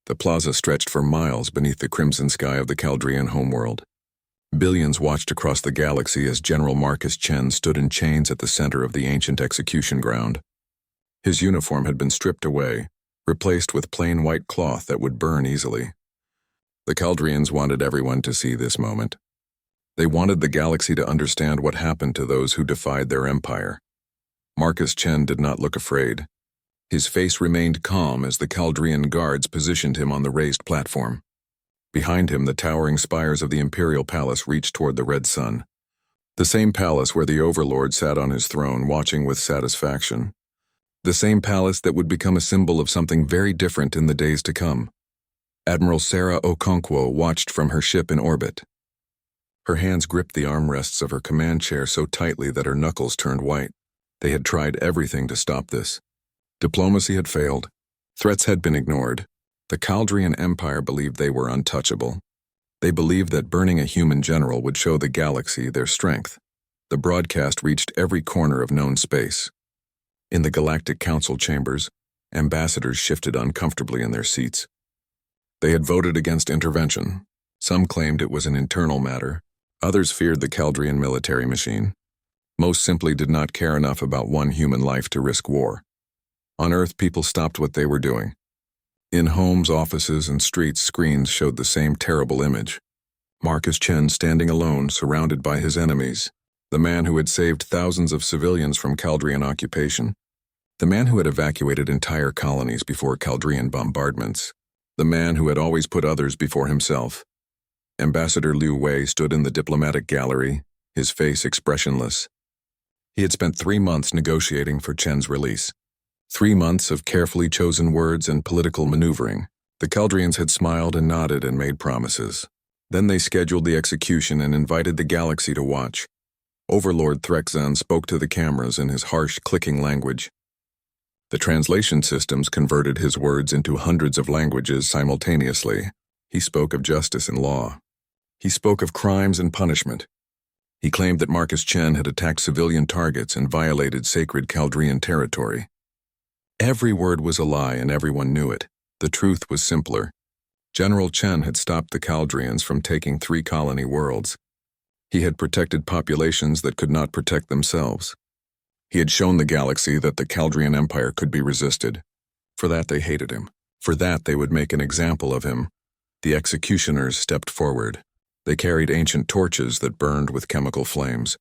The plaza stretched for miles beneath the crimson sky of the Caldrian homeworld. Billions watched across the galaxy as General Marcus Chen stood in chains at the center of the ancient execution ground. His uniform had been stripped away, replaced with plain white cloth that would burn easily. The Caldrians wanted everyone to see this moment. They wanted the galaxy to understand what happened to those who defied their empire. Marcus Chen did not look afraid. His face remained calm as the Caldrian guards positioned him on the raised platform. Behind him, the towering spires of the Imperial Palace reached toward the red sun. The same palace where the Overlord sat on his throne watching with satisfaction. The same palace that would become a symbol of something very different in the days to come. Admiral Sarah Okonkwo watched from her ship in orbit. Her hands gripped the armrests of her command chair so tightly that her knuckles turned white. They had tried everything to stop this. Diplomacy had failed. Threats had been ignored. The Caldrian Empire believed they were untouchable. They believed that burning a human general would show the galaxy their strength. The broadcast reached every corner of known space. In the Galactic Council chambers, ambassadors shifted uncomfortably in their seats. They had voted against intervention. Some claimed it was an internal matter. Others feared the Caldrian military machine. Most simply did not care enough about one human life to risk war. On Earth, people stopped what they were doing. In homes, offices, and streets, screens showed the same terrible image. Marcus Chen standing alone, surrounded by his enemies. The man who had saved thousands of civilians from Caldrian occupation. The man who had evacuated entire colonies before Caldrian bombardments. The man who had always put others before himself. Ambassador Liu Wei stood in the diplomatic gallery, his face expressionless. He had spent 3 months negotiating for Chen's release. 3 months of carefully chosen words and political maneuvering. The Caldrians had smiled and nodded and made promises. Then they scheduled the execution and invited the galaxy to watch. Overlord Threxan spoke to the cameras in his harsh, clicking language. The translation systems converted his words into hundreds of languages simultaneously. He spoke of justice and law. He spoke of crimes and punishment. He claimed that Marcus Chen had attacked civilian targets and violated sacred Caldrian territory. Every word was a lie and everyone knew it. The truth was simpler. General Chen had stopped the Caldrians from taking 3 colony worlds. He had protected populations that could not protect themselves. He had shown the galaxy that the Caldrian Empire could be resisted. For that they hated him. For that they would make an example of him. The executioners stepped forward. They carried ancient torches that burned with chemical flames.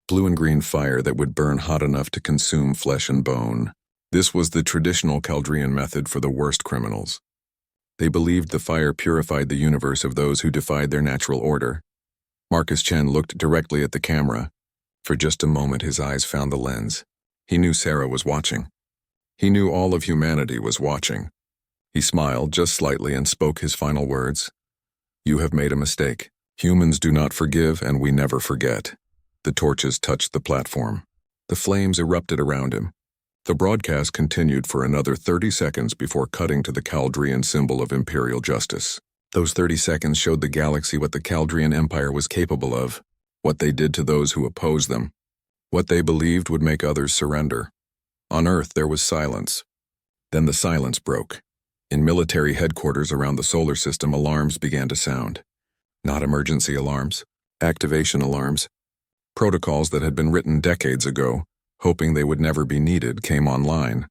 Blue and green fire that would burn hot enough to consume flesh and bone. This was the traditional Caldrian method for the worst criminals. They believed the fire purified the universe of those who defied their natural order. Marcus Chen looked directly at the camera. For just a moment his eyes found the lens. He knew Sarah was watching. He knew all of humanity was watching. He smiled just slightly and spoke his final words. "You have made a mistake. Humans do not forgive and we never forget." The torches touched the platform. The flames erupted around him. The broadcast continued for another 30 seconds before cutting to the Caldrian symbol of imperial justice. Those 30 seconds showed the galaxy what the Caldrian Empire was capable of, what they did to those who opposed them, what they believed would make others surrender. On Earth there was silence. Then the silence broke. In military headquarters around the solar system, alarms began to sound. Not emergency alarms, activation alarms. Protocols that had been written decades ago, hoping they would never be needed, came online.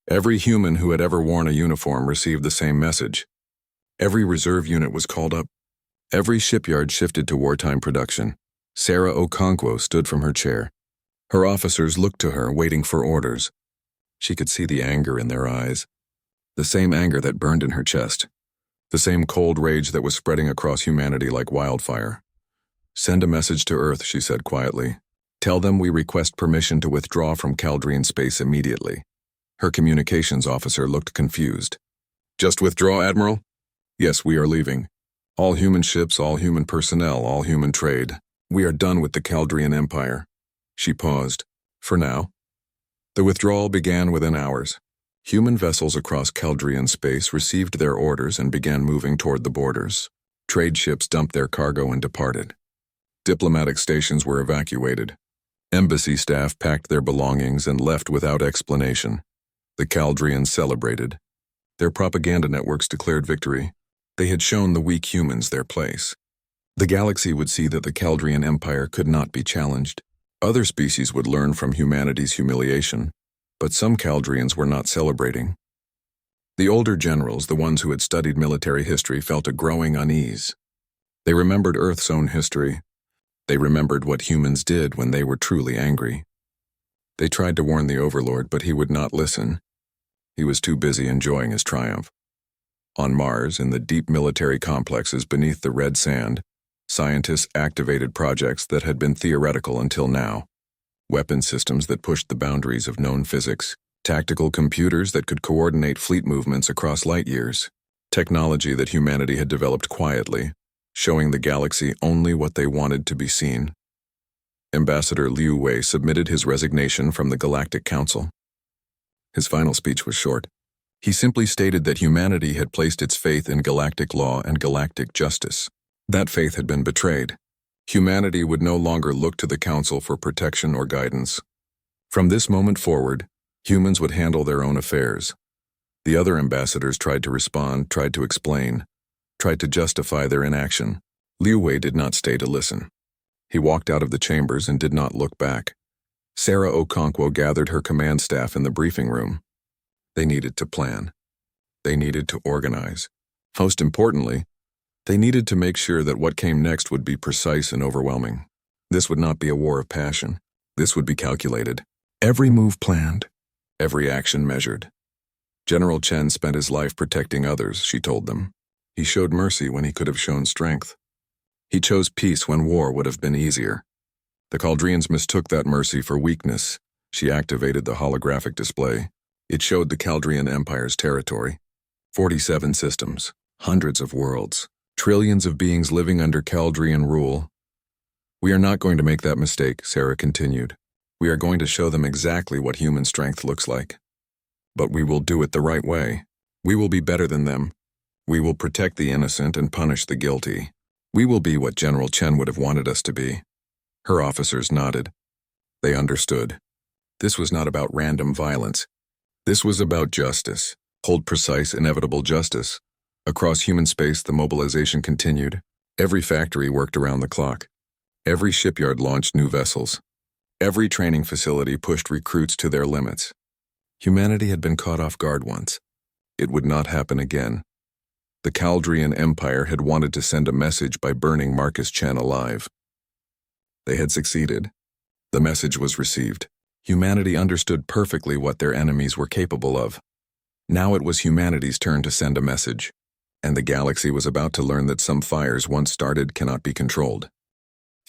Every human who had ever worn a uniform received the same message. Every reserve unit was called up. Every shipyard shifted to wartime production. Sarah Okonkwo stood from her chair. Her officers looked to her, waiting for orders. She could see the anger in their eyes. The same anger that burned in her chest. The same cold rage that was spreading across humanity like wildfire. "Send a message to Earth," she said quietly. "Tell them we request permission to withdraw from Caldrian space immediately." Her communications officer looked confused. "Just withdraw, Admiral?" "Yes, we are leaving. All human ships, all human personnel, all human trade. We are done with the Caldrian Empire." She paused. "For now." The withdrawal began within hours. Human vessels across Caldrian space received their orders and began moving toward the borders. Trade ships dumped their cargo and departed. Diplomatic stations were evacuated. Embassy staff packed their belongings and left without explanation. The Caldrians celebrated. Their propaganda networks declared victory. They had shown the weak humans their place. The galaxy would see that the Caldrian Empire could not be challenged. Other species would learn from humanity's humiliation, but some Caldrians were not celebrating. The older generals, the ones who had studied military history, felt a growing unease. They remembered Earth's own history. They remembered what humans did when they were truly angry. They tried to warn the Overlord, but he would not listen. He was too busy enjoying his triumph. On Mars, in the deep military complexes beneath the red sand, scientists activated projects that had been theoretical until now. Weapon systems that pushed the boundaries of known physics, tactical computers that could coordinate fleet movements across light years, technology that humanity had developed quietly, showing the galaxy only what they wanted to be seen. Ambassador Liu Wei submitted his resignation from the Galactic Council. His final speech was short. He simply stated that humanity had placed its faith in galactic law and galactic justice. That faith had been betrayed. Humanity would no longer look to the Council for protection or guidance. From this moment forward, humans would handle their own affairs. The other ambassadors tried to respond, tried to explain, tried to justify their inaction. Liu Wei did not stay to listen. He walked out of the chambers and did not look back. Sarah Okonkwo gathered her command staff in the briefing room. They needed to plan. They needed to organize. Most importantly, they needed to make sure that what came next would be precise and overwhelming. This would not be a war of passion. This would be calculated. Every move planned. Every action measured. General Chen spent his life protecting others, she told them. He showed mercy when he could have shown strength. He chose peace when war would have been easier. The Caldrians mistook that mercy for weakness. She activated the holographic display. It showed the Caldrian Empire's territory. 47 systems, hundreds of worlds, trillions of beings living under Caldrian rule. We are not going to make that mistake, Sarah continued. We are going to show them exactly what human strength looks like. But we will do it the right way. We will be better than them. We will protect the innocent and punish the guilty. We will be what General Chen would have wanted us to be. Her officers nodded. They understood. This was not about random violence. This was about justice. Cold, precise, inevitable justice. Across human space, the mobilization continued. Every factory worked around the clock. Every shipyard launched new vessels. Every training facility pushed recruits to their limits. Humanity had been caught off guard once. It would not happen again. The Caldrian Empire had wanted to send a message by burning Marcus Chen alive. They had succeeded. The message was received. Humanity understood perfectly what their enemies were capable of. Now it was humanity's turn to send a message, and the galaxy was about to learn that some fires once started cannot be controlled.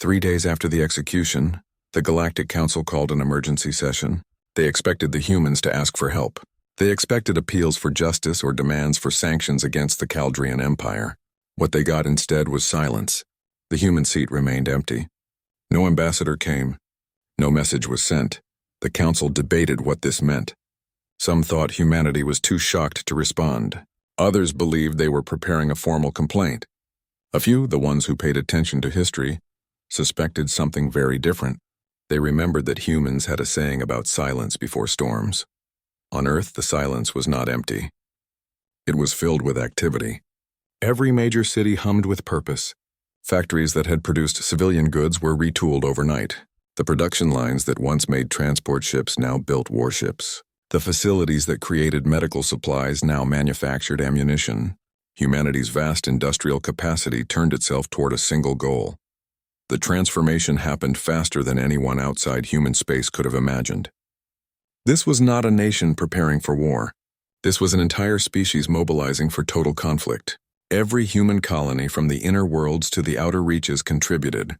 3 days after the execution, the Galactic Council called an emergency session. They expected the humans to ask for help. They expected appeals for justice or demands for sanctions against the Caldrian Empire. What they got instead was silence. The human seat remained empty. No ambassador came. No message was sent. The council debated what this meant. Some thought humanity was too shocked to respond. Others believed they were preparing a formal complaint. A few, the ones who paid attention to history, suspected something very different. They remembered that humans had a saying about silence before storms. On Earth, the silence was not empty. It was filled with activity. Every major city hummed with purpose. Factories that had produced civilian goods were retooled overnight. The production lines that once made transport ships now built warships. The facilities that created medical supplies now manufactured ammunition. Humanity's vast industrial capacity turned itself toward a single goal. The transformation happened faster than anyone outside human space could have imagined. This was not a nation preparing for war. This was an entire species mobilizing for total conflict. Every human colony from the inner worlds to the outer reaches contributed.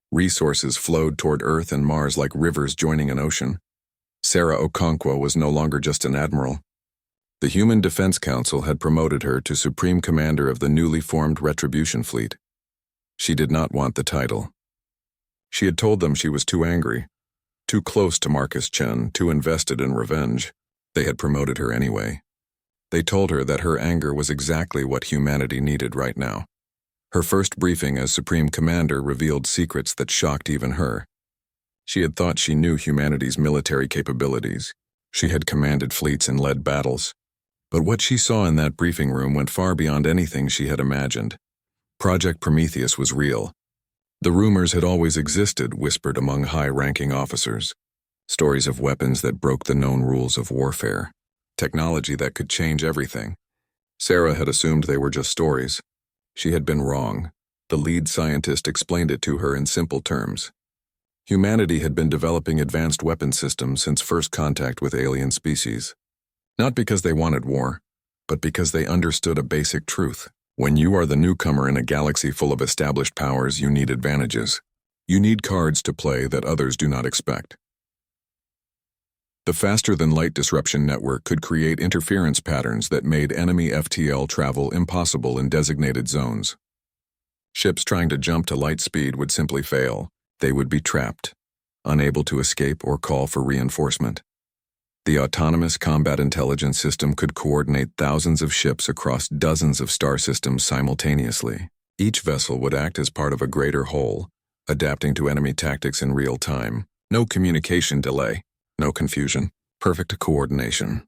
Resources flowed toward Earth and Mars like rivers joining an ocean. Sarah Okonkwo was no longer just an admiral. The Human Defense Council had promoted her to Supreme Commander of the newly formed Retribution Fleet. She did not want the title. She had told them she was too angry, too close to Marcus Chen, too invested in revenge. They had promoted her anyway. They told her that her anger was exactly what humanity needed right now. Her first briefing as Supreme Commander revealed secrets that shocked even her. She had thought she knew humanity's military capabilities. She had commanded fleets and led battles. But what she saw in that briefing room went far beyond anything she had imagined. Project Prometheus was real. The rumors had always existed, whispered among high-ranking officers. Stories of weapons that broke the known rules of warfare. Technology that could change everything. Sarah had assumed they were just stories. She had been wrong. The lead scientist explained it to her in simple terms. Humanity had been developing advanced weapon systems since first contact with alien species. Not because they wanted war, but because they understood a basic truth. When you are the newcomer in a galaxy full of established powers, you need advantages. You need cards to play that others do not expect. The faster-than-light disruption network could create interference patterns that made enemy FTL travel impossible in designated zones. Ships trying to jump to light speed would simply fail. They would be trapped, unable to escape or call for reinforcement. The autonomous combat intelligence system could coordinate thousands of ships across dozens of star systems simultaneously. Each vessel would act as part of a greater whole, adapting to enemy tactics in real time. No communication delay, no confusion, perfect coordination.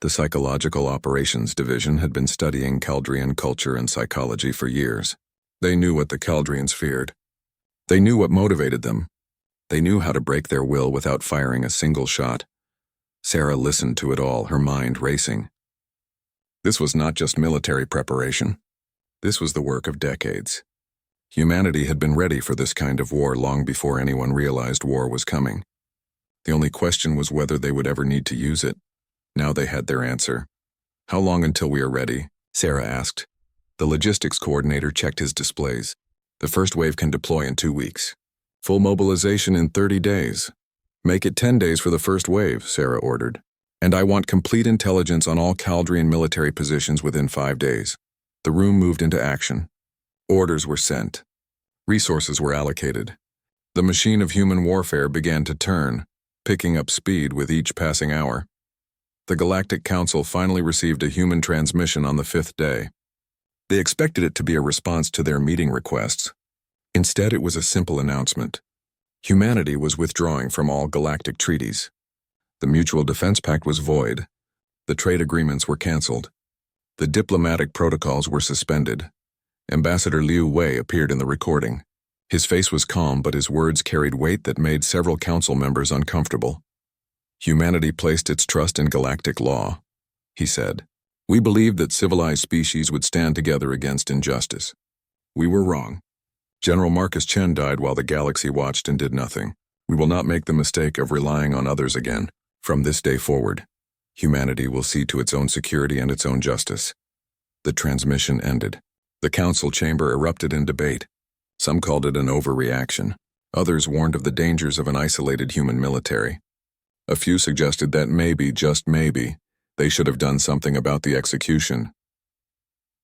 The Psychological Operations Division had been studying Caldrian culture and psychology for years. They knew what the Caldrians feared. They knew what motivated them. They knew how to break their will without firing a single shot. Sarah listened to it all, her mind racing. This was not just military preparation. This was the work of decades. Humanity had been ready for this kind of war long before anyone realized war was coming. The only question was whether they would ever need to use it. Now they had their answer. "How long until we are ready?" Sarah asked. The logistics coordinator checked his displays. "The first wave can deploy in 2 weeks. Full mobilization in 30 days. Make it 10 days for the first wave," Sarah ordered. "And I want complete intelligence on all Caldrian military positions within 5 days." The room moved into action. Orders were sent. Resources were allocated. The machine of human warfare began to turn, picking up speed with each passing hour. The Galactic Council finally received a human transmission on the 5th day. They expected it to be a response to their meeting requests. Instead, it was a simple announcement. Humanity was withdrawing from all galactic treaties. The Mutual Defense Pact was void. The trade agreements were canceled. The diplomatic protocols were suspended. Ambassador Liu Wei appeared in the recording. His face was calm, but his words carried weight that made several council members uncomfortable. "Humanity placed its trust in galactic law," he said. "We believed that civilized species would stand together against injustice. We were wrong. General Marcus Chen died while the galaxy watched and did nothing. We will not make the mistake of relying on others again. From this day forward, humanity will see to its own security and its own justice." The transmission ended. The council chamber erupted in debate. Some called it an overreaction. Others warned of the dangers of an isolated human military. A few suggested that maybe, just maybe, they should have done something about the execution.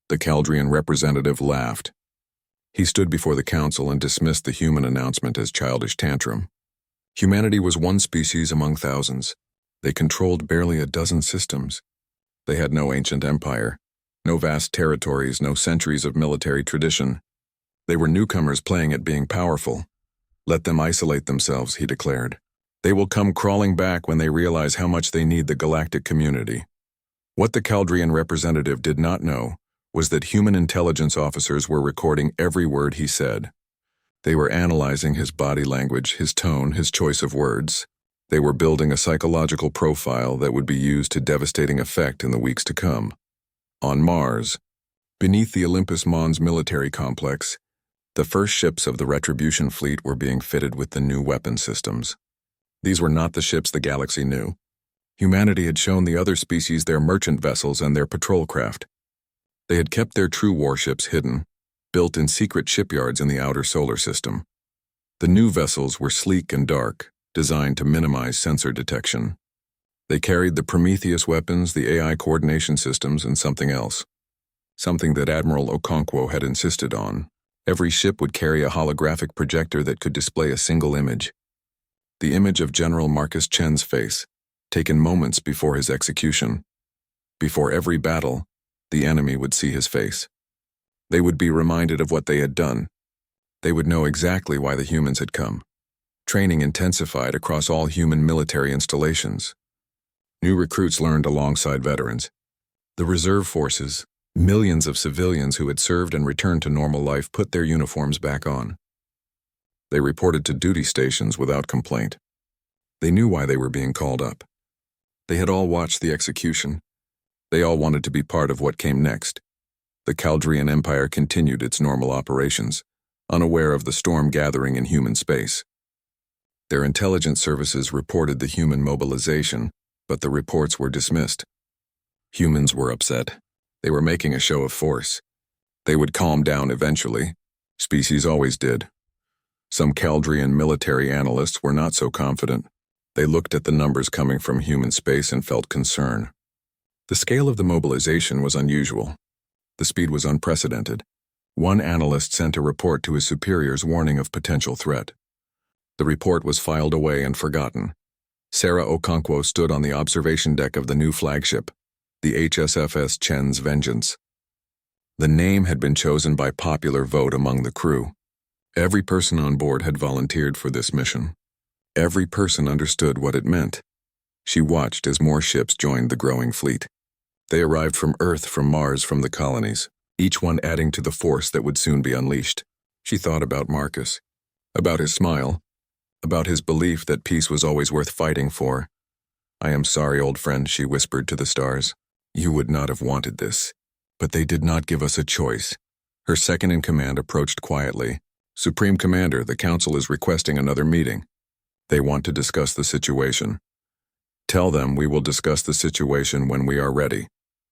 The Caldrian representative laughed. He stood before the council and dismissed the human announcement as childish tantrum. Humanity was one species among thousands. They controlled barely a dozen systems. They had no ancient empire, no vast territories, no centuries of military tradition. They were newcomers playing at being powerful. "Let them isolate themselves," he declared. "They will come crawling back when they realize how much they need the galactic community." What the Caldrian representative did not know was that human intelligence officers were recording every word he said. They were analyzing his body language, his tone, his choice of words. They were building a psychological profile that would be used to devastating effect in the weeks to come. On Mars, beneath the Olympus Mons military complex, the first ships of the Retribution fleet were being fitted with the new weapon systems. These were not the ships the galaxy knew. Humanity had shown the other species their merchant vessels and their patrol craft. They had kept their true warships hidden, built in secret shipyards in the outer solar system. The new vessels were sleek and dark, designed to minimize sensor detection. They carried the Prometheus weapons, the AI coordination systems, and something else. Something that Admiral Okonkwo had insisted on. Every ship would carry a holographic projector that could display a single image. The image of General Marcus Chen's face, taken moments before his execution. Before every battle, the enemy would see his face. They would be reminded of what they had done. They would know exactly why the humans had come. Training intensified across all human military installations. New recruits learned alongside veterans. The reserve forces, millions of civilians who had served and returned to normal life, put their uniforms back on. They reported to duty stations without complaint. They knew why they were being called up. They had all watched the execution. They all wanted to be part of what came next. The Caldrian Empire continued its normal operations, unaware of the storm gathering in human space. Their intelligence services reported the human mobilization, but the reports were dismissed. Humans were upset. They were making a show of force. They would calm down eventually. Species always did. Some Caldrian military analysts were not so confident. They looked at the numbers coming from human space and felt concern. The scale of the mobilization was unusual. The speed was unprecedented. One analyst sent a report to his superiors warning of potential threat. The report was filed away and forgotten. Sarah Okonkwo stood on the observation deck of the new flagship, the HSFS Chen's Vengeance. The name had been chosen by popular vote among the crew. Every person on board had volunteered for this mission. Every person understood what it meant. She watched as more ships joined the growing fleet. They arrived from Earth, from Mars, from the colonies, each one adding to the force that would soon be unleashed. She thought about Marcus, about his smile, about his belief that peace was always worth fighting for. "I am sorry, old friend," she whispered to the stars. "You would not have wanted this, but they did not give us a choice." Her second-in-command approached quietly. "Supreme Commander, the Council is requesting another meeting. They want to discuss the situation." "Tell them we will discuss the situation when we are ready,"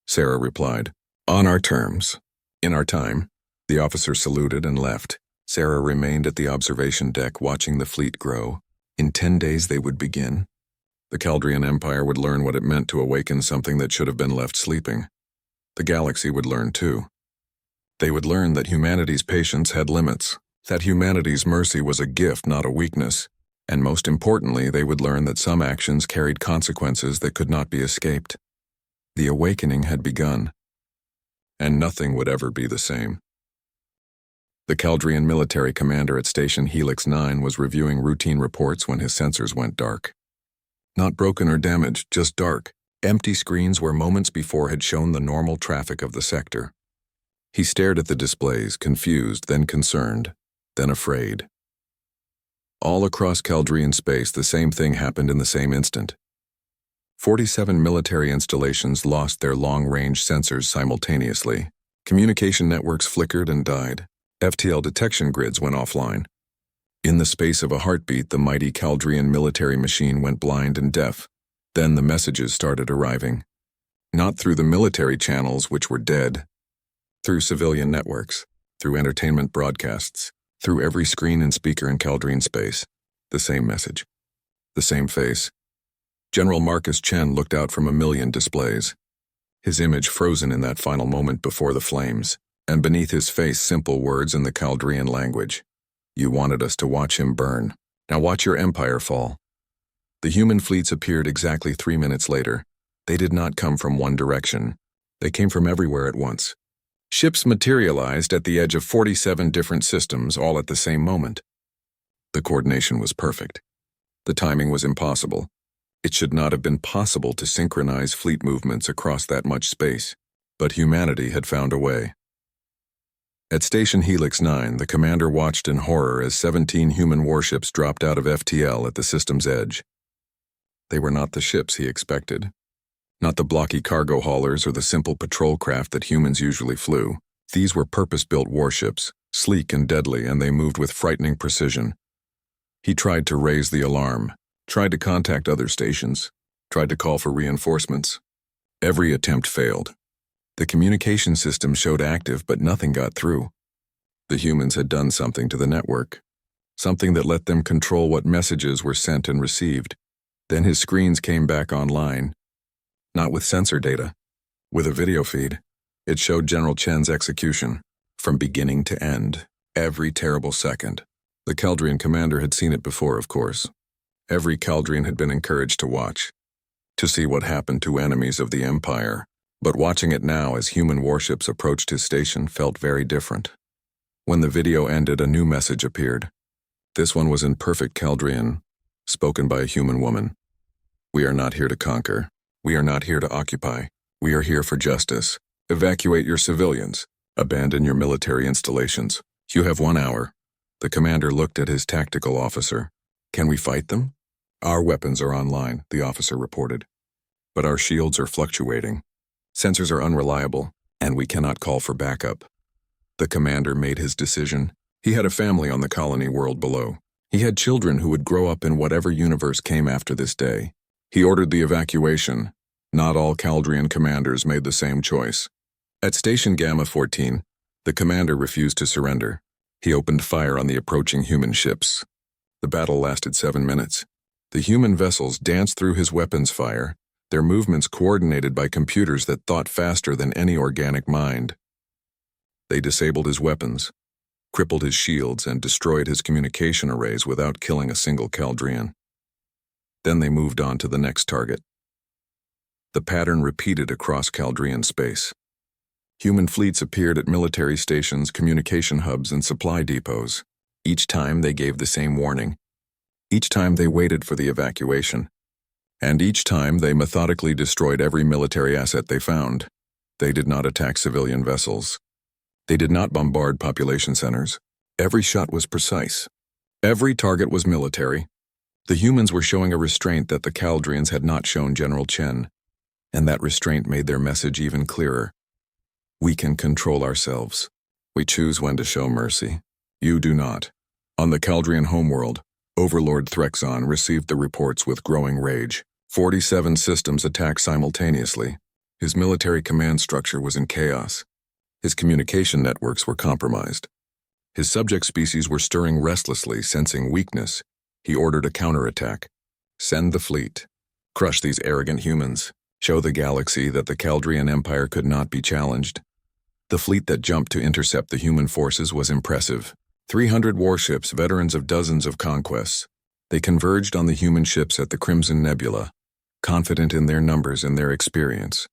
Sarah replied. "On our terms. In our time." The officer saluted and left. Sarah remained at the observation deck watching the fleet grow. In 10 days they would begin. The Caldrian Empire would learn what it meant to awaken something that should have been left sleeping. The galaxy would learn too. They would learn that humanity's patience had limits, that humanity's mercy was a gift, not a weakness, and most importantly, they would learn that some actions carried consequences that could not be escaped. The awakening had begun, and nothing would ever be the same. The Caldrian military commander at Station Helix 9 was reviewing routine reports when his sensors went dark. Not broken or damaged, just dark, empty screens where moments before had shown the normal traffic of the sector. He stared at the displays, confused, then concerned, then afraid. All across Caldrian space, the same thing happened in the same instant. 47 military installations lost their long-range sensors simultaneously. Communication networks flickered and died. FTL detection grids went offline. In the space of a heartbeat, the mighty Caldrian military machine went blind and deaf. Then the messages started arriving. Not through the military channels, which were dead. Through civilian networks. Through entertainment broadcasts. Through every screen and speaker in Caldrian space. The same message. The same face. General Marcus Chen looked out from a million displays. His image frozen in that final moment before the flames, and beneath his face simple words in the Caldrian language. "You wanted us to watch him burn. Now watch your empire fall." The human fleets appeared exactly 3 minutes later. They did not come from one direction. They came from everywhere at once. Ships materialized at the edge of 47 different systems, all at the same moment. The coordination was perfect. The timing was impossible. It should not have been possible to synchronize fleet movements across that much space, but humanity had found a way. At Station Helix 9, the commander watched in horror as 17 human warships dropped out of FTL at the system's edge. They were not the ships he expected. Not the blocky cargo haulers or the simple patrol craft that humans usually flew. These were purpose-built warships, sleek and deadly, and they moved with frightening precision. He tried to raise the alarm, tried to contact other stations, tried to call for reinforcements. Every attempt failed. The communication system showed active, but nothing got through. The humans had done something to the network, something that let them control what messages were sent and received. Then his screens came back online, not with sensor data, with a video feed. It showed General Chen's execution, from beginning to end, every terrible second. The Caldrian commander had seen it before, of course. Every Caldrian had been encouraged to watch, to see what happened to enemies of the Empire. But watching it now as human warships approached his station felt very different. When the video ended, a new message appeared. This one was in perfect Caldrian, spoken by a human woman. "We are not here to conquer. We are not here to occupy. We are here for justice. Evacuate your civilians. Abandon your military installations. You have 1 hour. The commander looked at his tactical officer. Can we fight them? Our weapons are online, the officer reported. But our shields are fluctuating. Sensors are unreliable, and we cannot call for backup. The commander made his decision. He had a family on the colony world below. He had children who would grow up in whatever universe came after this day. He ordered the evacuation. Not all Caldrian commanders made the same choice. At Station Gamma 14, the commander refused to surrender. He opened fire on the approaching human ships. The battle lasted 7 minutes. The human vessels danced through his weapons fire, their movements coordinated by computers that thought faster than any organic mind. They disabled his weapons, crippled his shields, and destroyed his communication arrays without killing a single Caldrian. Then they moved on to the next target. The pattern repeated across Caldrian space. Human fleets appeared at military stations, communication hubs, and supply depots. Each time they gave the same warning. Each time they waited for the evacuation. And each time they methodically destroyed every military asset they found. They did not attack civilian vessels. They did not bombard population centers. Every shot was precise. Every target was military. The humans were showing a restraint that the Caldrians had not shown General Chen, and that restraint made their message even clearer. We can control ourselves. We choose when to show mercy. You do not. On the Caldrian homeworld, Overlord Threxon received the reports with growing rage. 47 systems attacked simultaneously. His military command structure was in chaos. His communication networks were compromised. His subject species were stirring restlessly, sensing weakness. He ordered a counterattack. Send the fleet. Crush these arrogant humans. Show the galaxy that the Caldrian Empire could not be challenged. The fleet that jumped to intercept the human forces was impressive. 300 warships, veterans of dozens of conquests. They converged on the human ships at the Crimson Nebula, confident in their numbers and their experience.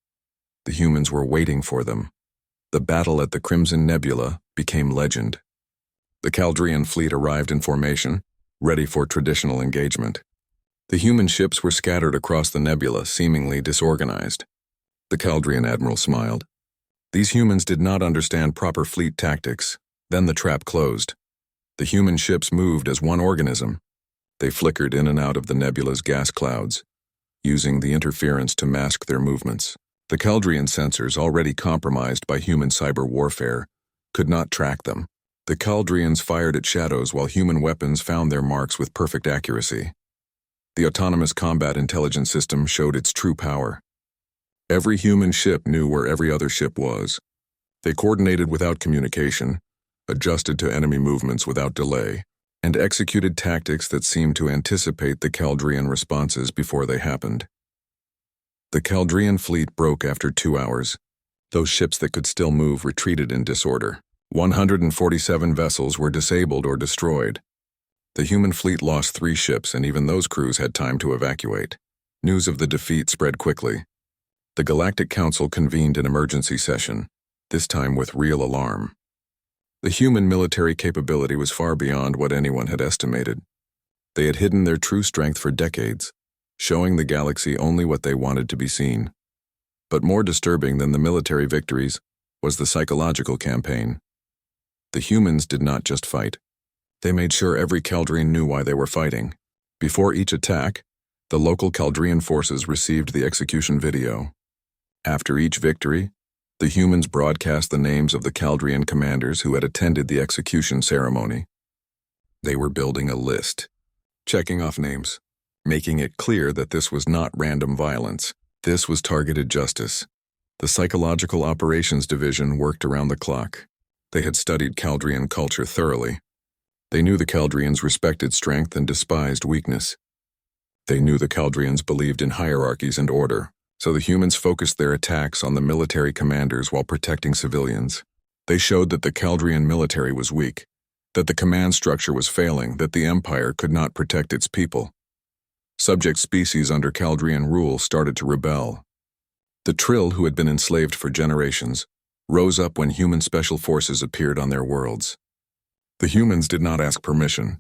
The humans were waiting for them. The battle at the Crimson Nebula became legend. The Caldrian fleet arrived in formation, ready for traditional engagement. The human ships were scattered across the nebula, seemingly disorganized. The Caldrian admiral smiled. These humans did not understand proper fleet tactics. Then the trap closed. The human ships moved as one organism. They flickered in and out of the nebula's gas clouds, using the interference to mask their movements. The Caldrian sensors, already compromised by human cyber warfare, could not track them. The Caldrians fired at shadows while human weapons found their marks with perfect accuracy. The autonomous combat intelligence system showed its true power. Every human ship knew where every other ship was. They coordinated without communication, adjusted to enemy movements without delay, and executed tactics that seemed to anticipate the Caldrian responses before they happened. The Caldrian fleet broke after 2 hours. Those ships that could still move retreated in disorder. 147 vessels were disabled or destroyed. The human fleet lost 3 ships, and even those crews had time to evacuate. News of the defeat spread quickly. The Galactic Council convened an emergency session, this time with real alarm. The human military capability was far beyond what anyone had estimated. They had hidden their true strength for decades, showing the galaxy only what they wanted to be seen. But more disturbing than the military victories was the psychological campaign. The humans did not just fight. They made sure every Caldrian knew why they were fighting. Before each attack, the local Caldrian forces received the execution video. After each victory, the humans broadcast the names of the Caldrian commanders who had attended the execution ceremony. They were building a list, checking off names, making it clear that this was not random violence. This was targeted justice. The Psychological Operations Division worked around the clock. They had studied Caldrian culture thoroughly. They knew the Caldrians respected strength and despised weakness. They knew the Caldrians believed in hierarchies and order, so the humans focused their attacks on the military commanders while protecting civilians. They showed that the Caldrian military was weak, that the command structure was failing, that the Empire could not protect its people. Subject species under Caldrian rule started to rebel. The Trill, who had been enslaved for generations, rose up when human special forces appeared on their worlds. The humans did not ask permission.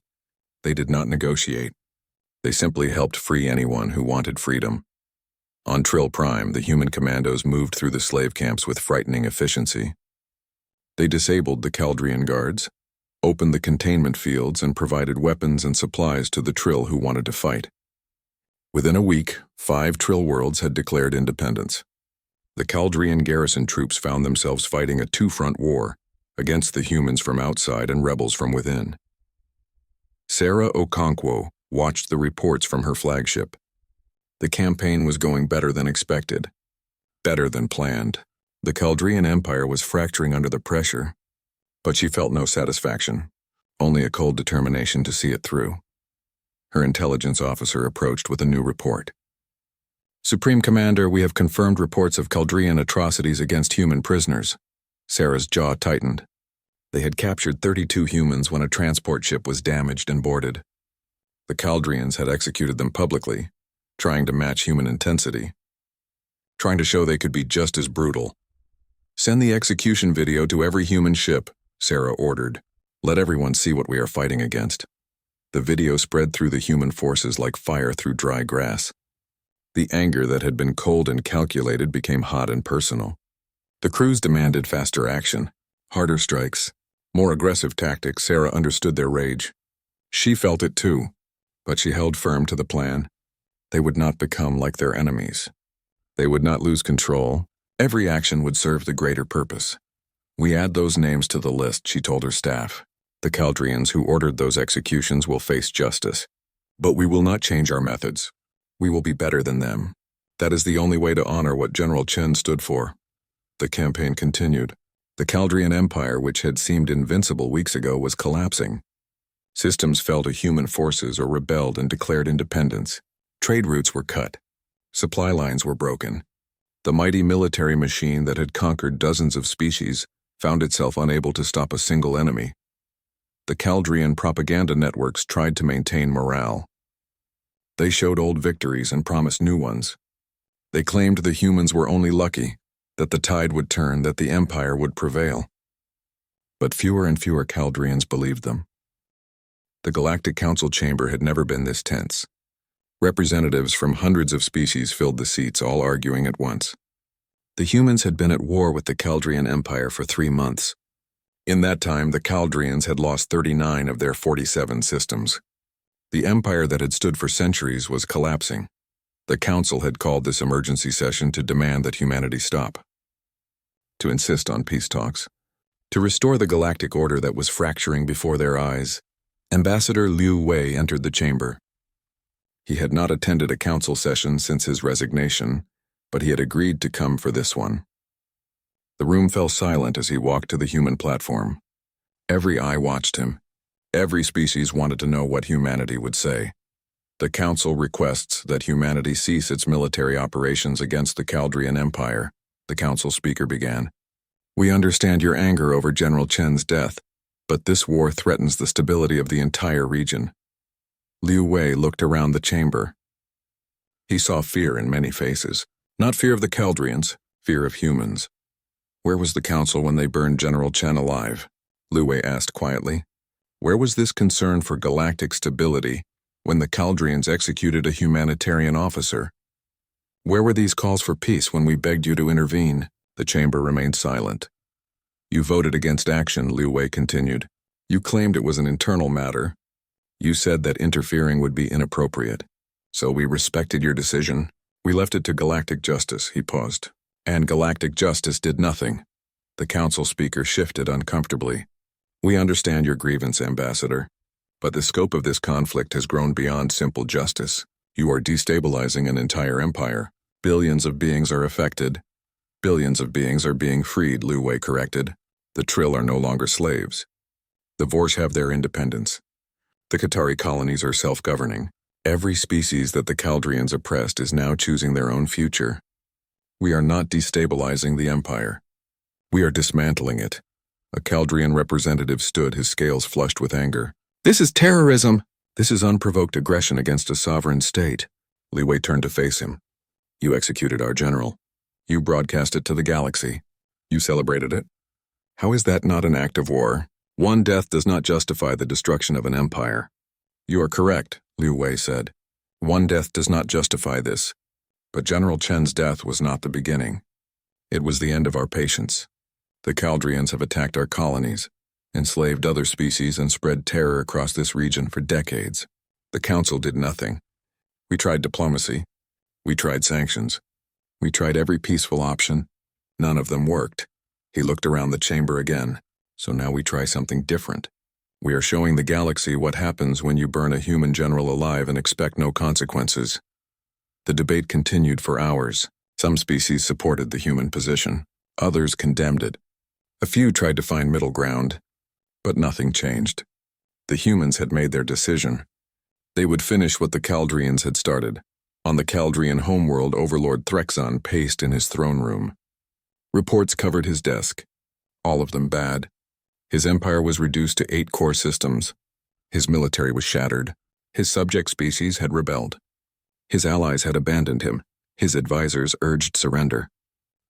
They did not negotiate. They simply helped free anyone who wanted freedom. On Trill Prime, the human commandos moved through the slave camps with frightening efficiency. They disabled the Caldrian guards, opened the containment fields, and provided weapons and supplies to the Trill who wanted to fight. Within a week, 5 Trill worlds had declared independence. The Caldrian garrison troops found themselves fighting a two-front war against the humans from outside and rebels from within. Sarah Okonkwo watched the reports from her flagship. The campaign was going better than expected, better than planned. The Caldrian Empire was fracturing under the pressure, but she felt no satisfaction, only a cold determination to see it through. Her intelligence officer approached with a new report. Supreme Commander, we have confirmed reports of Caldrian atrocities against human prisoners. Sarah's jaw tightened. They had captured 32 humans when a transport ship was damaged and boarded. The Caldrians had executed them publicly, trying to match human intensity, trying to show they could be just as brutal. Send the execution video to every human ship, Sarah ordered. Let everyone see what we are fighting against. The video spread through the human forces like fire through dry grass. The anger that had been cold and calculated became hot and personal. The crews demanded faster action, harder strikes, more aggressive tactics. Sarah understood their rage. She felt it too, but she held firm to the plan. They would not become like their enemies. They would not lose control. Every action would serve the greater purpose. We add those names to the list, she told her staff. The Caldrians who ordered those executions will face justice. But we will not change our methods. We will be better than them. That is the only way to honor what General Chen stood for. The campaign continued. The Caldrian Empire, which had seemed invincible weeks ago, was collapsing. Systems fell to human forces or rebelled and declared independence. Trade routes were cut. Supply lines were broken. The mighty military machine that had conquered dozens of species found itself unable to stop a single enemy. The Caldrian propaganda networks tried to maintain morale. They showed old victories and promised new ones. They claimed the humans were only lucky, that the tide would turn, that the Empire would prevail. But fewer and fewer Caldrians believed them. The Galactic Council chamber had never been this tense. Representatives from hundreds of species filled the seats, all arguing at once. The humans had been at war with the Caldrian Empire for 3 months. In that time, the Caldrians had lost 39 of their 47 systems. The empire that had stood for centuries was collapsing. The Council had called this emergency session to demand that humanity stop, to insist on peace talks, to restore the galactic order that was fracturing before their eyes. Ambassador Liu Wei entered the chamber. He had not attended a council session since his resignation, but he had agreed to come for this one. The room fell silent as he walked to the human platform. Every eye watched him. Every species wanted to know what humanity would say. The council requests that humanity cease its military operations against the Caldrian Empire, the council speaker began. We understand your anger over General Chen's death, but this war threatens the stability of the entire region. Liu Wei looked around the chamber. He saw fear in many faces. Not fear of the Caldrians, fear of humans. Where was the council when they burned General Chen alive? Liu Wei asked quietly. Where was this concern for galactic stability when the Caldrians executed a humanitarian officer? Where were these calls for peace when we begged you to intervene? The chamber remained silent. You voted against action, Liu Wei continued. You claimed it was an internal matter. You said that interfering would be inappropriate. So we respected your decision. We left it to galactic justice, he paused. And galactic justice did nothing. The council speaker shifted uncomfortably. We understand your grievance, Ambassador. But the scope of this conflict has grown beyond simple justice. You are destabilizing an entire empire. Billions of beings are affected. Billions of beings are being freed, Liu Wei corrected. The Trill are no longer slaves. The Vorsh have their independence. The Qatari colonies are self-governing. Every species that the Caldrians oppressed is now choosing their own future. We are not destabilizing the empire. We are dismantling it. A Caldrian representative stood, his scales flushed with anger. This is terrorism. This is unprovoked aggression against a sovereign state. Liu Wei turned to face him. You executed our general. You broadcast it to the galaxy. You celebrated it. How is that not an act of war? One death does not justify the destruction of an empire. You are correct, Liu Wei said. One death does not justify this. But General Chen's death was not the beginning. It was the end of our patience. The Caldrians have attacked our colonies, enslaved other species, and spread terror across this region for decades. The Council did nothing. We tried diplomacy. We tried sanctions. We tried every peaceful option. None of them worked. He looked around the chamber again. So now we try something different. We are showing the galaxy what happens when you burn a human general alive and expect no consequences. The debate continued for hours. Some species supported the human position. Others condemned it. A few tried to find middle ground, but nothing changed. The humans had made their decision. They would finish what the Caldrians had started. On the Caldrian homeworld, Overlord Threxon paced in his throne room. Reports covered his desk, all of them bad. His empire was reduced to 8 core systems. His military was shattered. His subject species had rebelled. His allies had abandoned him. His advisors urged surrender.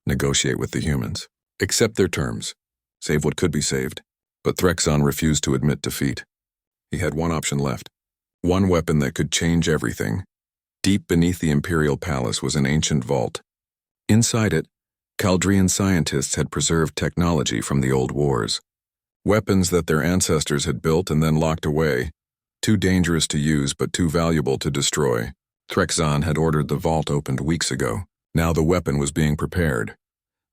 Negotiate with the humans. Accept their terms. Save what could be saved. But Threxon refused to admit defeat. He had one option left. One weapon that could change everything. Deep beneath the Imperial Palace was an ancient vault. Inside it, Caldrian scientists had preserved technology from the old wars. Weapons that their ancestors had built and then locked away. Too dangerous to use but too valuable to destroy. Threxon had ordered the vault opened weeks ago. Now the weapon was being prepared.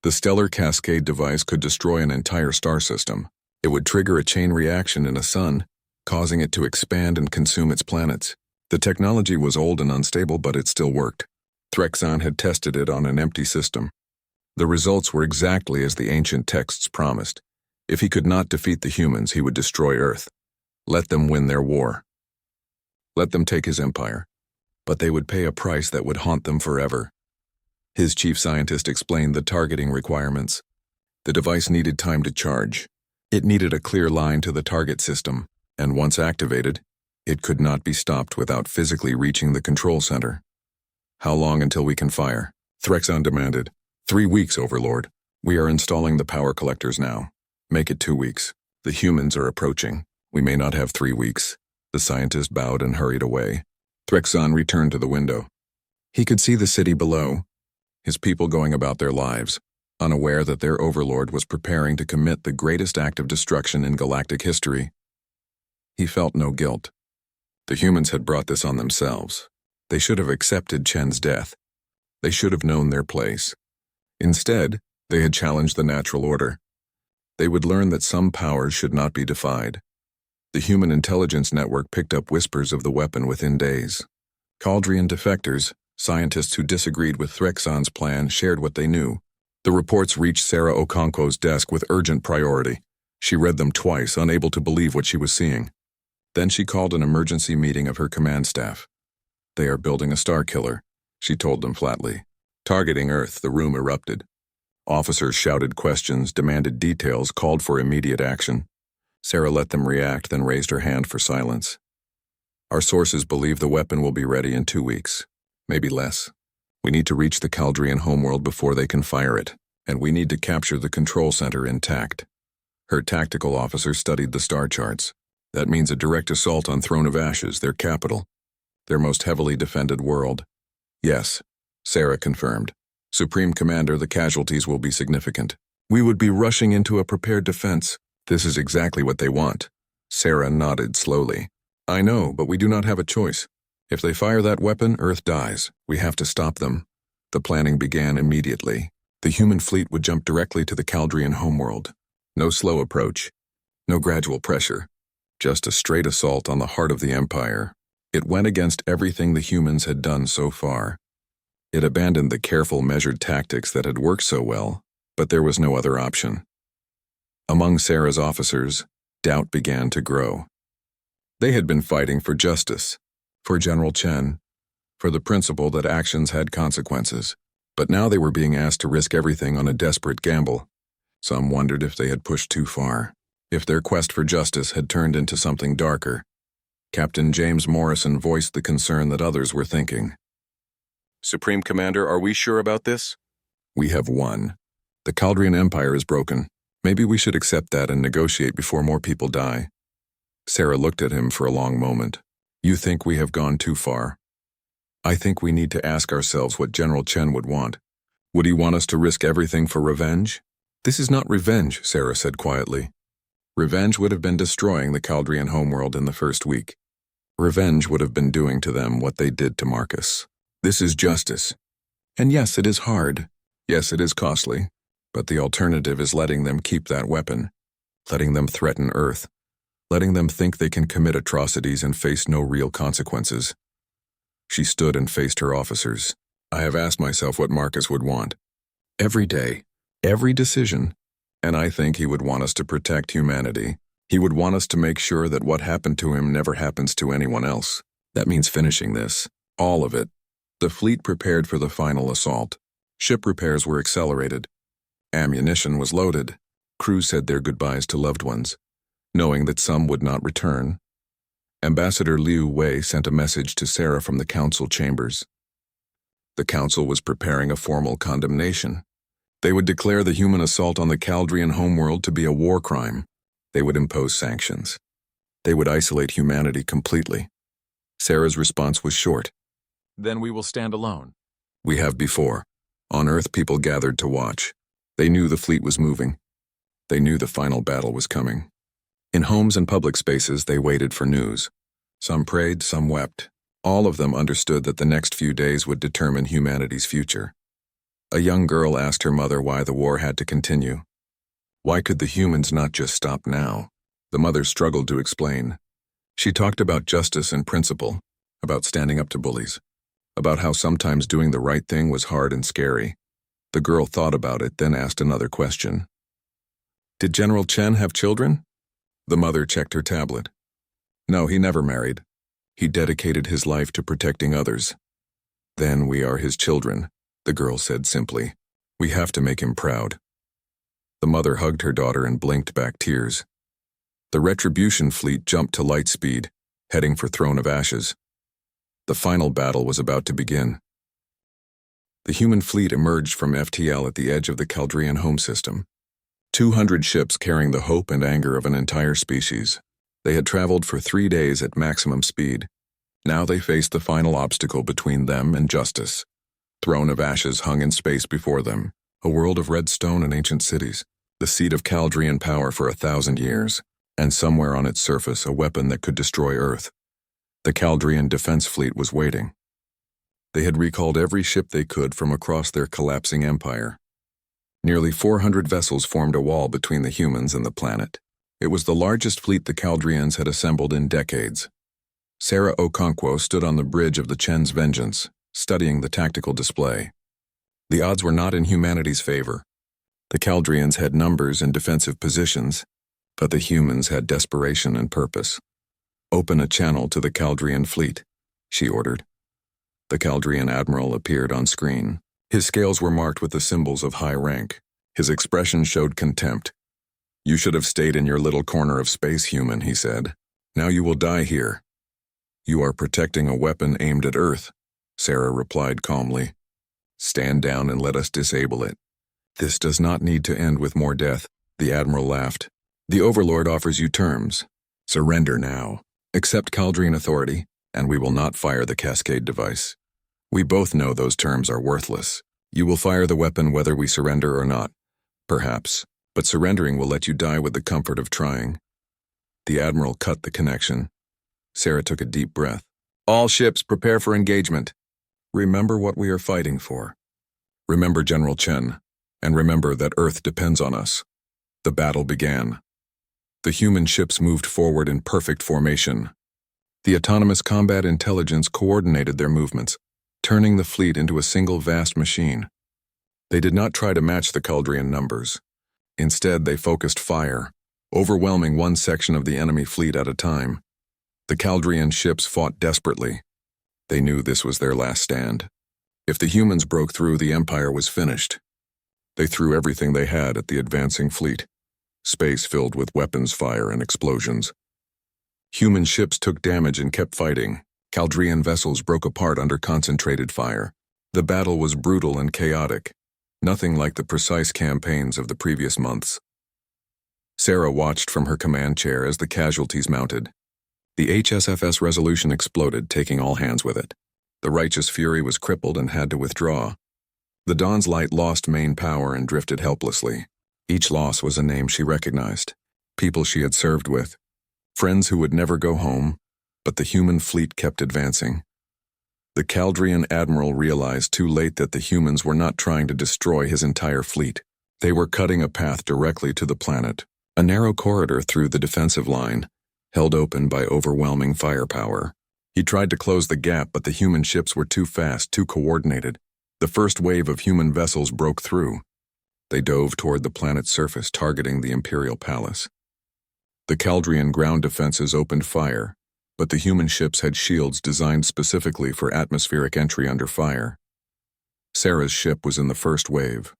The Stellar Cascade device could destroy an entire star system. It would trigger a chain reaction in a sun, causing it to expand and consume its planets. The technology was old and unstable, but it still worked. Threxon had tested it on an empty system. The results were exactly as the ancient texts promised. If he could not defeat the humans, he would destroy Earth. Let them win their war. Let them take his empire. But they would pay a price that would haunt them forever. His chief scientist explained the targeting requirements. The device needed time to charge. It needed a clear line to the target system, and once activated, it could not be stopped without physically reaching the control center. How long until we can fire? Threxon demanded. 3 weeks, Overlord. We are installing the power collectors now. Make it 2 weeks. The humans are approaching. We may not have 3 weeks. The scientist bowed and hurried away. Threxon returned to the window. He could see the city below, his people going about their lives, unaware that their overlord was preparing to commit the greatest act of destruction in galactic history. He felt no guilt. The humans had brought this on themselves. They should have accepted Chen's death. They should have known their place. Instead, they had challenged the natural order. They would learn that some powers should not be defied. The Human Intelligence Network picked up whispers of the weapon within days. Caldrian defectors, scientists who disagreed with Threxon's plan, shared what they knew. The reports reached Sarah Okonkwo's desk with urgent priority. She read them twice, unable to believe what she was seeing. Then she called an emergency meeting of her command staff. They are building a star killer, she told them flatly. Targeting Earth, the room erupted. Officers shouted questions, demanded details, called for immediate action. Sarah let them react, then raised her hand for silence. Our sources believe the weapon will be ready in 2 weeks, maybe less. We need to reach the Caldrian homeworld before they can fire it, and we need to capture the control center intact. Her tactical officer studied the star charts. That means a direct assault on Throne of Ashes, their capital, their most heavily defended world. Yes, Sarah confirmed. Supreme Commander, the casualties will be significant. We would be rushing into a prepared defense. This is exactly what they want. Sarah nodded slowly. I know, but we do not have a choice. If they fire that weapon, Earth dies. We have to stop them. The planning began immediately. The human fleet would jump directly to the Caldrian homeworld. No slow approach. No gradual pressure. Just a straight assault on the heart of the Empire. It went against everything the humans had done so far. It abandoned the careful, measured tactics that had worked so well, but there was no other option. Among Sarah's officers, doubt began to grow. They had been fighting for justice, for General Chen, for the principle that actions had consequences. But now they were being asked to risk everything on a desperate gamble. Some wondered if they had pushed too far, if their quest for justice had turned into something darker. Captain James Morrison voiced the concern that others were thinking. Supreme Commander, are we sure about this? We have won. The Caldrian Empire is broken. Maybe we should accept that and negotiate before more people die. Sarah looked at him for a long moment. You think we have gone too far? I think we need to ask ourselves what General Chen would want. Would he want us to risk everything for revenge? This is not revenge, Sarah said quietly. Revenge would have been destroying the Caldrian homeworld in the first week. Revenge would have been doing to them what they did to Marcus. This is justice. And yes, it is hard. Yes, it is costly. But the alternative is letting them keep that weapon, letting them threaten Earth, letting them think they can commit atrocities and face no real consequences. She stood and faced her officers. I have asked myself what Marcus would want. Every day, every decision, and I think he would want us to protect humanity. He would want us to make sure that what happened to him never happens to anyone else. That means finishing this. All of it. The fleet prepared for the final assault. Ship repairs were accelerated. Ammunition was loaded. Crews said their goodbyes to loved ones, knowing that some would not return. Ambassador Liu Wei sent a message to Sarah from the council chambers. The council was preparing a formal condemnation. They would declare the human assault on the Caldrian homeworld to be a war crime. They would impose sanctions. They would isolate humanity completely. Sarah's response was short. Then we will stand alone. We have before. On Earth, people gathered to watch. They knew the fleet was moving. They knew the final battle was coming. In homes and public spaces, they waited for news. Some prayed, some wept. All of them understood that the next few days would determine humanity's future. A young girl asked her mother why the war had to continue. Why could the humans not just stop now? The mother struggled to explain. She talked about justice and principle, about standing up to bullies, about how sometimes doing the right thing was hard and scary. The girl thought about it, then asked another question. Did General Chen have children? The mother checked her tablet. No, he never married. He dedicated his life to protecting others. Then we are his children, the girl said simply. We have to make him proud. The mother hugged her daughter and blinked back tears. The Retribution fleet jumped to light speed, heading for Throne of Ashes. The final battle was about to begin. The human fleet emerged from FTL at the edge of the Caldrian home system. 200 ships carrying the hope and anger of an entire species. They had traveled for 3 days at maximum speed. Now they faced the final obstacle between them and justice. Throne of Ashes hung in space before them, a world of red stone and ancient cities, the seat of Caldrian power for 1,000 years, and somewhere on its surface a weapon that could destroy Earth. The Caldrian defense fleet was waiting. They had recalled every ship they could from across their collapsing empire. Nearly 400 vessels formed a wall between the humans and the planet. It was the largest fleet the Caldrians had assembled in decades. Sarah Okonkwo stood on the bridge of the Chen's Vengeance, studying the tactical display. The odds were not in humanity's favor. The Caldrians had numbers and defensive positions, but the humans had desperation and purpose. Open a channel to the Caldrian fleet, she ordered. The Caldrian admiral appeared on screen. His scales were marked with the symbols of high rank. His expression showed contempt. You should have stayed in your little corner of space, human, he said. Now you will die here. You are protecting a weapon aimed at Earth, Sarah replied calmly. Stand down and let us disable it. This does not need to end with more death, the admiral laughed. The Overlord offers you terms. Surrender now. Accept Caldrian authority, and we will not fire the Cascade device. We both know those terms are worthless. You will fire the weapon whether we surrender or not. Perhaps, but surrendering will let you die with the comfort of trying. The admiral cut the connection. Sarah took a deep breath. All ships prepare for engagement. Remember what we are fighting for. Remember General Chen, and remember that Earth depends on us. The battle began. The human ships moved forward in perfect formation. The autonomous combat intelligence coordinated their movements, turning the fleet into a single vast machine. They did not try to match the Caldrian numbers. Instead, they focused fire, overwhelming one section of the enemy fleet at a time. The Caldrian ships fought desperately. They knew this was their last stand. If the humans broke through, the Empire was finished. They threw everything they had at the advancing fleet, space filled with weapons fire and explosions. Human ships took damage and kept fighting. Caldrian vessels broke apart under concentrated fire. The battle was brutal and chaotic, nothing like the precise campaigns of the previous months. Sarah watched from her command chair as the casualties mounted. The HSFS Resolution exploded, taking all hands with it. The righteous fury was crippled and had to withdraw. The Dawn's light lost main power and drifted helplessly. Each loss was a name she recognized, people she had served with, friends who would never go home, but the human fleet kept advancing. The Caldrian admiral realized too late that the humans were not trying to destroy his entire fleet. They were cutting a path directly to the planet, a narrow corridor through the defensive line, held open by overwhelming firepower. He tried to close the gap, but the human ships were too fast, too coordinated. The first wave of human vessels broke through. They dove toward the planet's surface, targeting the Imperial Palace. The Caldrian ground defenses opened fire, but the human ships had shields designed specifically for atmospheric entry under fire. Sarah's ship was in the first wave.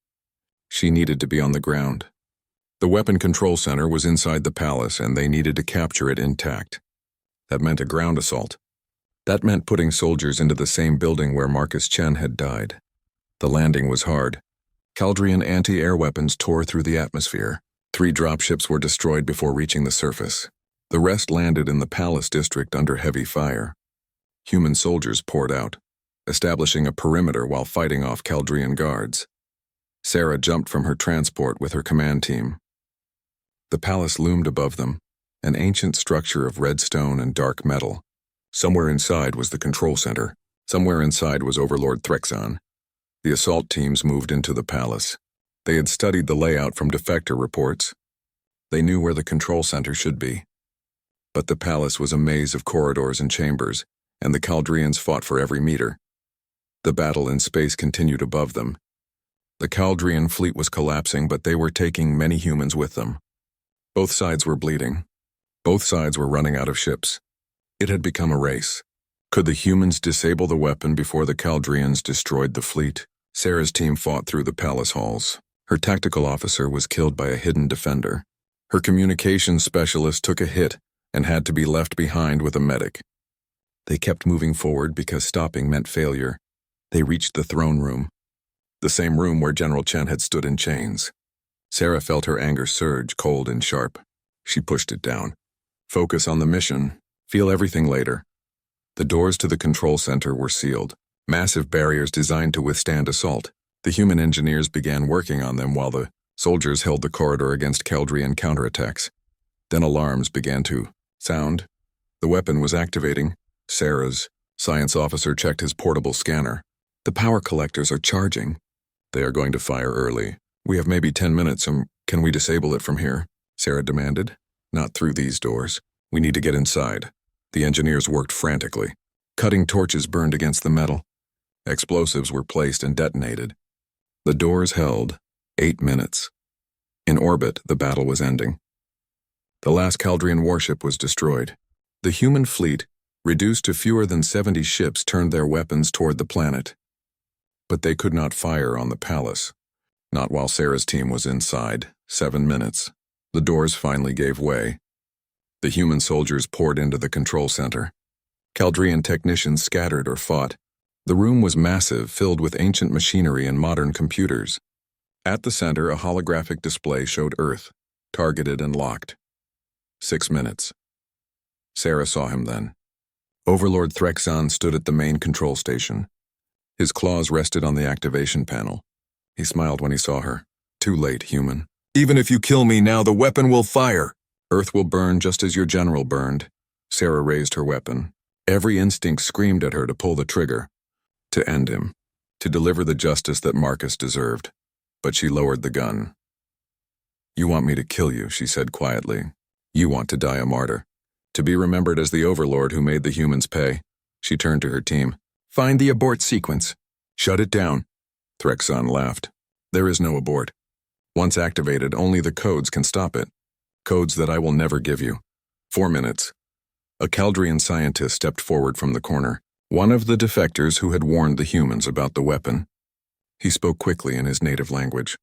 She needed to be on the ground. The weapon control center was inside the palace, and they needed to capture it intact. That meant a ground assault. That meant putting soldiers into the same building where Marcus Chen had died. The landing was hard. Caldrian anti-air weapons tore through the atmosphere. 3 dropships were destroyed before reaching the surface. The rest landed in the palace district under heavy fire. Human soldiers poured out, establishing a perimeter while fighting off Caldrian guards. Sarah jumped from her transport with her command team. The palace loomed above them, an ancient structure of red stone and dark metal. Somewhere inside was the control center. Somewhere inside was Overlord Threxon. The assault teams moved into the palace. They had studied the layout from defector reports. They knew where the control center should be. But the palace was a maze of corridors and chambers, and the Caldrians fought for every meter. The battle in space continued above them. The Caldrian fleet was collapsing, but they were taking many humans with them. Both sides were bleeding. Both sides were running out of ships. It had become a race. Could the humans disable the weapon before the Caldrians destroyed the fleet? Sarah's team fought through the palace halls. Her tactical officer was killed by a hidden defender. Her communications specialist took a hit and had to be left behind with a medic. They kept moving forward because stopping meant failure. They reached the throne room, the same room where General Chen had stood in chains. Sarah felt her anger surge, cold and sharp. She pushed it down. Focus on the mission. Feel everything later. The doors to the control center were sealed, massive barriers designed to withstand assault. The human engineers began working on them while the soldiers held the corridor against Caldrian counterattacks. Then alarms began to sound. The weapon was activating. Sarah's science officer checked his portable scanner. The power collectors are charging. They are going to fire early. We have maybe 10 minutes, and can we disable it from here? Sarah demanded. Not through these doors. We need to get inside. The engineers worked frantically. Cutting torches burned against the metal. Explosives were placed and detonated. The doors held 8 minutes. In orbit, the battle was ending. The last Caldrian warship was destroyed. The human fleet, reduced to fewer than 70 ships, turned their weapons toward the planet. But they could not fire on the palace. Not while Sarah's team was inside. 7 minutes. The doors finally gave way. The human soldiers poured into the control center. Caldrian technicians scattered or fought. The room was massive, filled with ancient machinery and modern computers. At the center, a holographic display showed Earth, targeted and locked. 6 minutes. Sarah saw him then. Overlord Threxon stood at the main control station. His claws rested on the activation panel. He smiled when he saw her. Too late, human. Even if you kill me now, the weapon will fire. Earth will burn just as your general burned. Sarah raised her weapon. Every instinct screamed at her to pull the trigger. To end him. To deliver the justice that Marcus deserved. But she lowered the gun. You want me to kill you, she said quietly. You want to die a martyr. To be remembered as the overlord who made the humans pay. She turned to her team. Find the abort sequence. Shut it down. Threxon laughed. There is no abort. Once activated, only the codes can stop it. Codes that I will never give you. 4 minutes. A Caldrian scientist stepped forward from the corner. One of the defectors who had warned the humans about the weapon. He spoke quickly in his native language.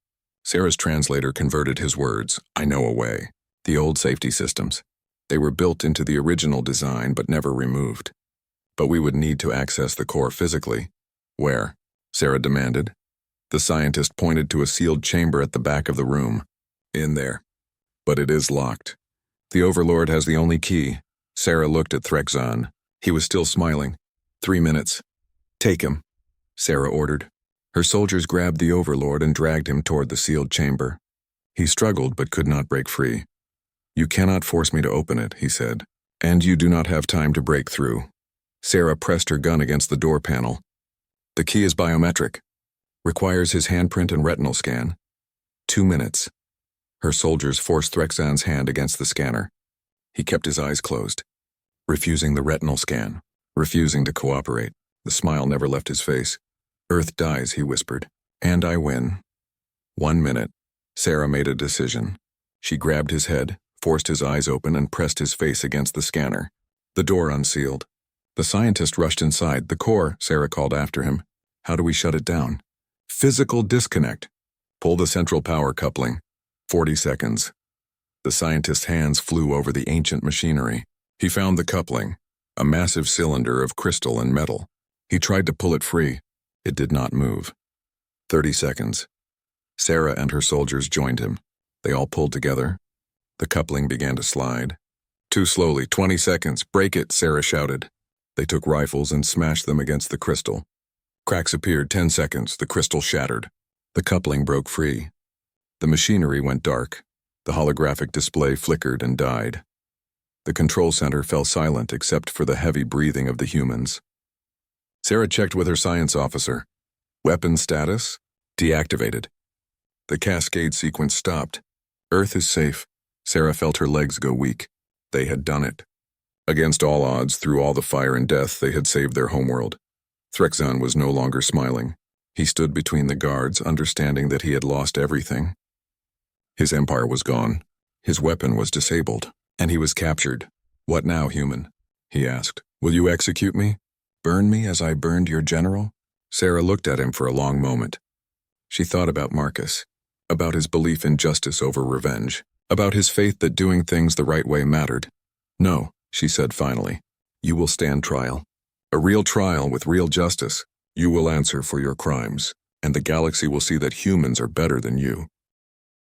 Sarah's translator converted his words. I know a way. The old safety systems. They were built into the original design but never removed. But we would need to access the core physically. Where? Sarah demanded. The scientist pointed to a sealed chamber at the back of the room. In there. But it is locked. The Overlord has the only key. Sarah looked at Threxon. He was still smiling. 3 minutes. Take him, Sarah ordered. Her soldiers grabbed the overlord and dragged him toward the sealed chamber. He struggled but could not break free. You cannot force me to open it, he said, and you do not have time to break through. Sarah pressed her gun against the door panel. The key is biometric. Requires his handprint and retinal scan. 2 minutes. Her soldiers forced Threxan's hand against the scanner. He kept his eyes closed, refusing the retinal scan, refusing to cooperate. The smile never left his face. Earth dies, he whispered. And I win. 1 minute. Sarah made a decision. She grabbed his head, forced his eyes open, and pressed his face against the scanner. The door unsealed. The scientist rushed inside. The core, Sarah called after him. How do we shut it down? Physical disconnect. Pull the central power coupling. 40 seconds. The scientist's hands flew over the ancient machinery. He found the coupling, a massive cylinder of crystal and metal. He tried to pull it free. It did not move. 30 seconds. Sarah and her soldiers joined him. They all pulled together. The coupling began to slide. Too slowly. 20 seconds. Break it, Sarah shouted. They took rifles and smashed them against the crystal. Cracks appeared. 10 seconds. The crystal shattered. The coupling broke free. The machinery went dark. The holographic display flickered and died. The control center fell silent except for the heavy breathing of the humans. Sarah checked with her science officer. Weapon status? Deactivated. The cascade sequence stopped. Earth is safe. Sarah felt her legs go weak. They had done it. Against all odds, through all the fire and death, they had saved their homeworld. Threxan was no longer smiling. He stood between the guards, understanding that he had lost everything. His empire was gone. His weapon was disabled, and he was captured. What now, human? He asked. Will you execute me? Burn me as I burned your general? Sarah looked at him for a long moment. She thought about Marcus, about his belief in justice over revenge, about his faith that doing things the right way mattered. No, she said finally. You will stand trial. A real trial with real justice. You will answer for your crimes, and the galaxy will see that humans are better than you.